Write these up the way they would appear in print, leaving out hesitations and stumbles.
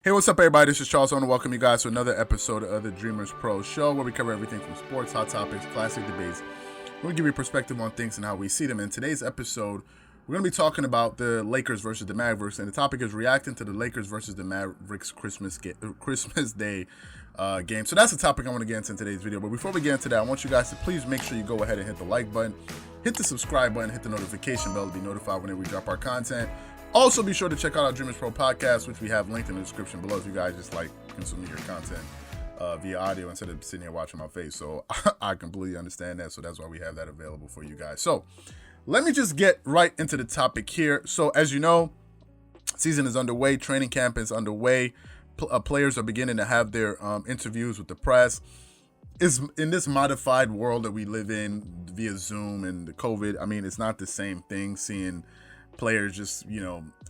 Hey, what's up, everybody? This is Charles. I want to welcome you guys to another episode of the Dreamerspro Show, where we cover everything from sports, hot topics, classic debates. We're going to give you a perspective on things and how we see them. In today's episode, we're going to be talking about the Lakers versus the Mavericks, and the topic is reacting to the Lakers versus the Mavericks Christmas Day game. So that's the topic I want to get into in today's video. But before we get into that, I want you guys to please make sure you go ahead and hit the like button, hit the subscribe button, hit the notification bell to be notified whenever we drop our content. Also, be sure to check out our Dreamerspro Podcast, which we have linked in the description below if you guys just like consuming your content via audio instead of sitting here watching my face. So I completely understand that. So that's why we have that available for you guys. So let me just get right into the topic here. So as you know, season is underway. Training camp is underway. Players are beginning to have their interviews with the press. Is in this modified world that we live in via Zoom and the COVID, I mean, it's not the same thing seeing players just,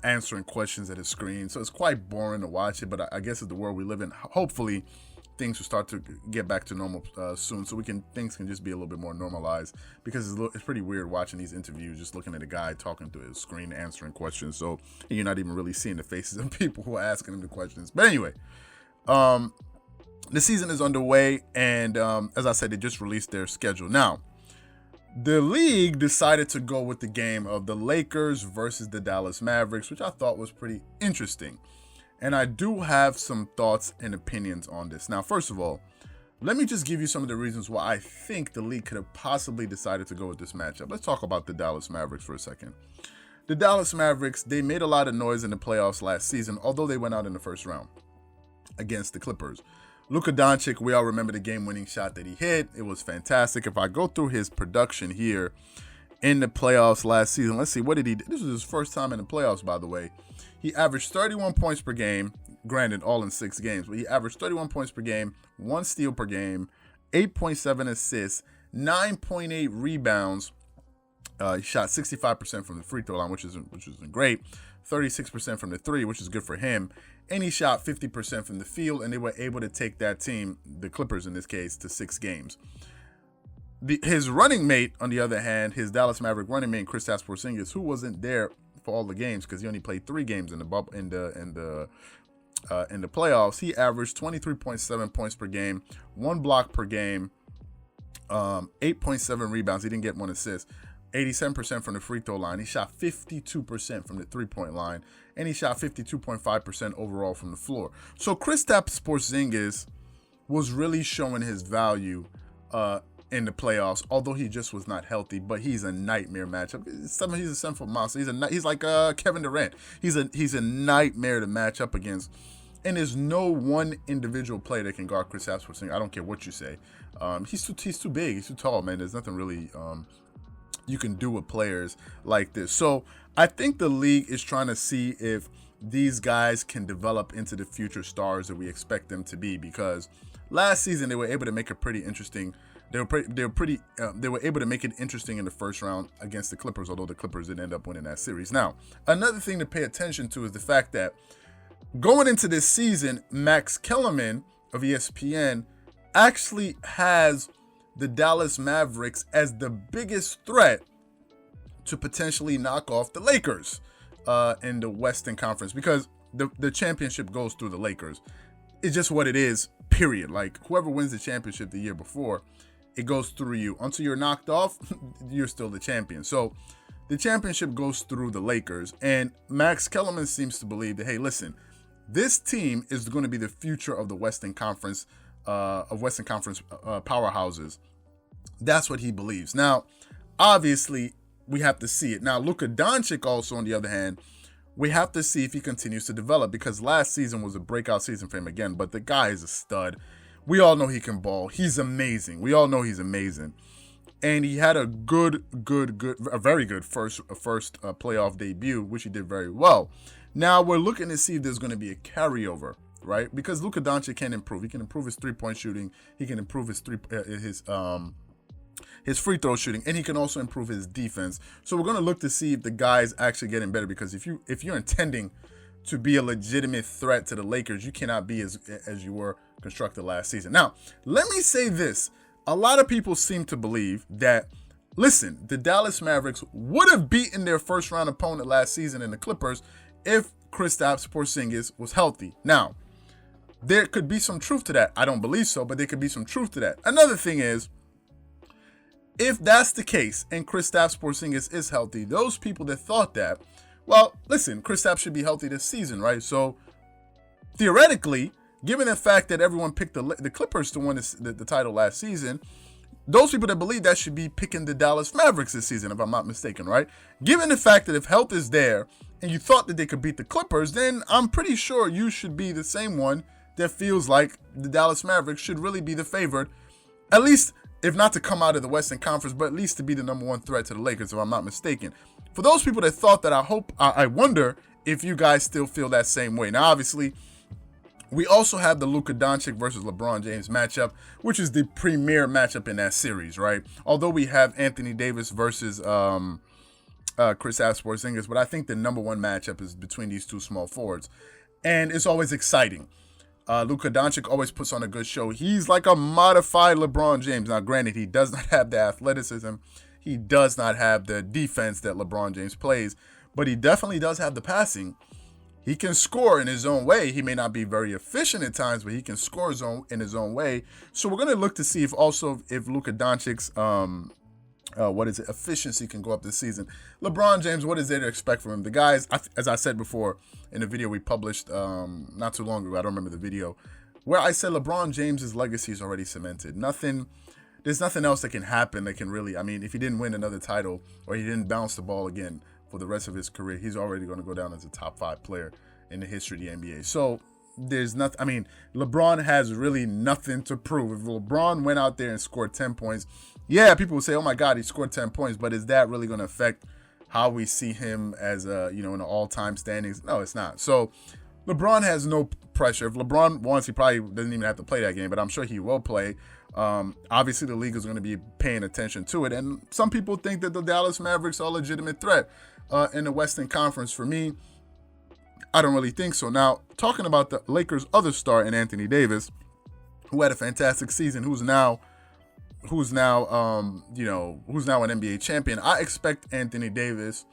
answering questions at a screen. So it's quite boring to watch it, but I guess it's the world we live in. Hopefully things will start to get back to normal soon, so things can just be a little bit more normalized, because it's pretty weird watching these interviews, just looking at a guy talking through his screen, answering questions. So you're not even really seeing the faces of people who are asking him the questions. But anyway, the season is underway, and as I said, they just released their schedule. Now, the league decided to go with the game of the Lakers versus the Dallas Mavericks, which I thought was pretty interesting. And I do have some thoughts and opinions on this. Now, first of all, let me just give you some of the reasons why I think the league could have possibly decided to go with this matchup. Let's talk about the Dallas Mavericks for a second. The Dallas Mavericks, they made a lot of noise in the playoffs last season, although they went out in the first round against the Clippers. Luka Doncic, we all remember the game-winning shot that he hit. It was fantastic. If I go through his production here in the playoffs last season, let's see, what did he do? This was his first time in the playoffs, by the way. He averaged 31 points per game, granted all in 6 games, but he averaged 31 points per game, 1 steal per game, 8.7 assists, 9.8 rebounds. He shot 65% from the free throw line, which isn't great. 36% from the three, which is good for him. And he shot 50% from the field, and they were able to take that team, the Clippers in this case, to 6 games. His running mate, on the other hand, his Dallas Maverick running mate, Kristaps Porzingis, who wasn't there for all the games because he only played 3 games in the playoffs. He averaged 23.7 points per game, 1 block per game, 8.7 rebounds. He didn't get 1 assist. 87% from the free throw line. He shot 52% from the three-point line, and he shot 52.5% overall from the floor. So Kristaps Porzingis was really showing his value in the playoffs, although he just was not healthy. But he's a nightmare matchup. He's a sinful monster. He's like Kevin Durant. He's a nightmare to match up against. And there's no one individual player that can guard Kristaps Porzingis. I don't care what you say. He's too big. He's too tall, man. There's nothing really you can do with players like this. So I think the league is trying to see if these guys can develop into the future stars that we expect them to be, because last season they were able to make it pretty interesting. They were able to make it interesting in the first round against the Clippers, although the Clippers didn't end up winning that series. Now, another thing to pay attention to is the fact that going into this season, Max Kellerman of ESPN actually has the Dallas Mavericks as the biggest threat to potentially knock off the Lakers in the Western Conference, because the championship goes through the Lakers. It's just what it is, period. Like, whoever wins the championship the year before, it goes through you. Until you're knocked off, you're still the champion. So the championship goes through the Lakers, and Max Kellerman seems to believe that, hey, listen, this team is going to be the future of the Western Conference, powerhouses. That's what he believes. Now, obviously, we have to see it. Now, Luka Doncic also, on the other hand, we have to see if he continues to develop, because last season was a breakout season for him again, but the guy is a stud. We all know he can ball. He's amazing. We all know he's amazing. And he had a very good first playoff debut, which he did very well. Now, we're looking to see if there's going to be a carryover, right? Because Luka Doncic can improve. He can improve his three-point shooting. He can improve his free throw shooting, and he can also improve his defense. So we're going to look to see if the guy's actually getting better, because if you're intending to be a legitimate threat to the Lakers, you cannot be as you were constructed last season. Now, let me say this. A lot of people seem to believe that, listen, the Dallas Mavericks would have beaten their first round opponent last season in the Clippers if Kristaps Porzingis was healthy. Now, there could be some truth to that. I don't believe so, but there could be some truth to that. Another thing is, if that's the case and Kristaps Porzingis is healthy, those people that thought that, well, listen, Kristaps should be healthy this season, right? So theoretically, given the fact that everyone picked the Clippers to win the title last season, those people that believe that should be picking the Dallas Mavericks this season, if I'm not mistaken, right? Given the fact that if health is there and you thought that they could beat the Clippers, then I'm pretty sure you should be the same one that feels like the Dallas Mavericks should really be the favorite, at least if not to come out of the Western Conference, but at least to be the number one threat to the Lakers, if I'm not mistaken. For those people that thought that, I wonder if you guys still feel that same way. Now, obviously, we also have the Luka Doncic versus LeBron James matchup, which is the premier matchup in that series, right? Although we have Anthony Davis versus Kristaps Porzingis, but I think the number one matchup is between these two small forwards, and it's always exciting. Luka Doncic always puts on a good show. He's like a modified LeBron James. Now, granted, he does not have the athleticism. He does not have the defense that LeBron James plays, but he definitely does have the passing. He can score in his own way. He may not be very efficient at times, but he can score in his own way. So we're going to look to see if Luka Doncic's efficiency can go up this season. LeBron James, what is there to expect from him? The guys, as I said before in the video we published not too long ago, I don't remember the video, where I said LeBron James's legacy is already cemented. There's nothing else that can happen that can really, if he didn't win another title or he didn't bounce the ball again for the rest of his career, he's already going to go down as a top 5 player in the history of the NBA. So there's nothing, LeBron has really nothing to prove. If LeBron went out there and scored 10 points, yeah, people will say, oh my God, he scored 10 points, but is that really going to affect how we see him as in the all-time standings? No, it's not. So LeBron has no pressure. If LeBron wants, he probably doesn't even have to play that game, but I'm sure he will play. Obviously, the league is going to be paying attention to it, and some people think that the Dallas Mavericks are a legitimate threat in the Western Conference. For me, I don't really think so. Now, talking about the Lakers' other star in Anthony Davis, who had a fantastic season, who's now an NBA champion. I expect Anthony Davis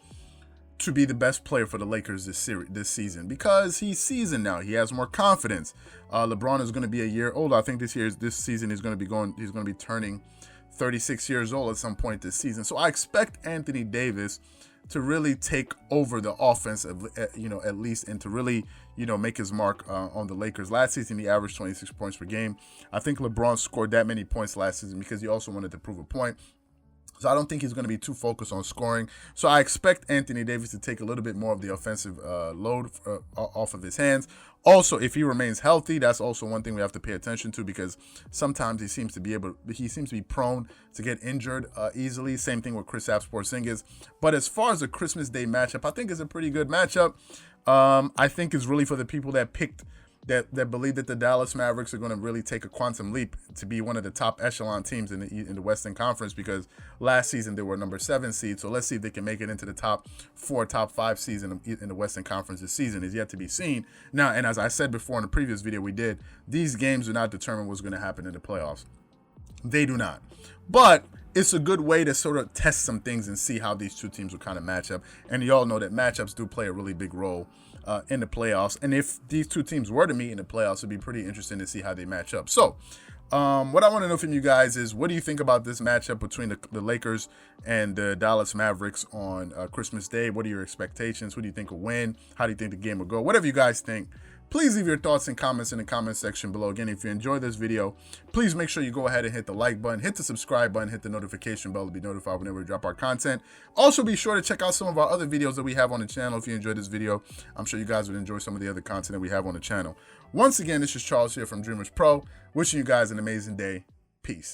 to be the best player for the Lakers this season because he's seasoned now. He has more confidence. LeBron is going to be a year older. I think this season he's going to be turning 36 years old at some point this season. So I expect Anthony Davis to really take over the offense, at least, and to really, make his mark on the Lakers. Last season, he averaged 26 points per game. I think LeBron scored that many points last season because he also wanted to prove a point. So I don't think he's going to be too focused on scoring. So I expect Anthony Davis to take a little bit more of the offensive load off of his hands. Also, if he remains healthy, that's also one thing we have to pay attention to because sometimes he seems to be prone to get injured easily. Same thing with Kristaps Porzingis. But as far as the Christmas Day matchup, I think it's a pretty good matchup. I think it's really for the people that picked that believe that the Dallas Mavericks are going to really take a quantum leap to be one of the top echelon teams in the Western Conference because last season they were number 7 seed. So let's see if they can make it into the top 4, top 5 seeds in the Western Conference this season. Is yet to be seen. Now, and as I said before in the previous video we did, these games do not determine what's going to happen in the playoffs. They do not. But it's a good way to sort of test some things and see how these two teams will kind of match up. And you all know that matchups do play a really big role in the playoffs. And if these two teams were to meet in the playoffs, it'd be pretty interesting to see how they match up. So what I want to know from you guys is, what do you think about this matchup between the Lakers and the Dallas Mavericks on Christmas Day? What are your expectations? Who do you think will win? How do you think the game will go? Whatever you guys think, please leave your thoughts and comments in the comment section below. Again, if you enjoyed this video, please make sure you go ahead and hit the like button, hit the subscribe button, hit the notification bell to be notified whenever we drop our content. Also, be sure to check out some of our other videos that we have on the channel. If you enjoyed this video, I'm sure you guys would enjoy some of the other content that we have on the channel. Once again, this is Charles here from Dreamerspro, wishing you guys an amazing day. Peace.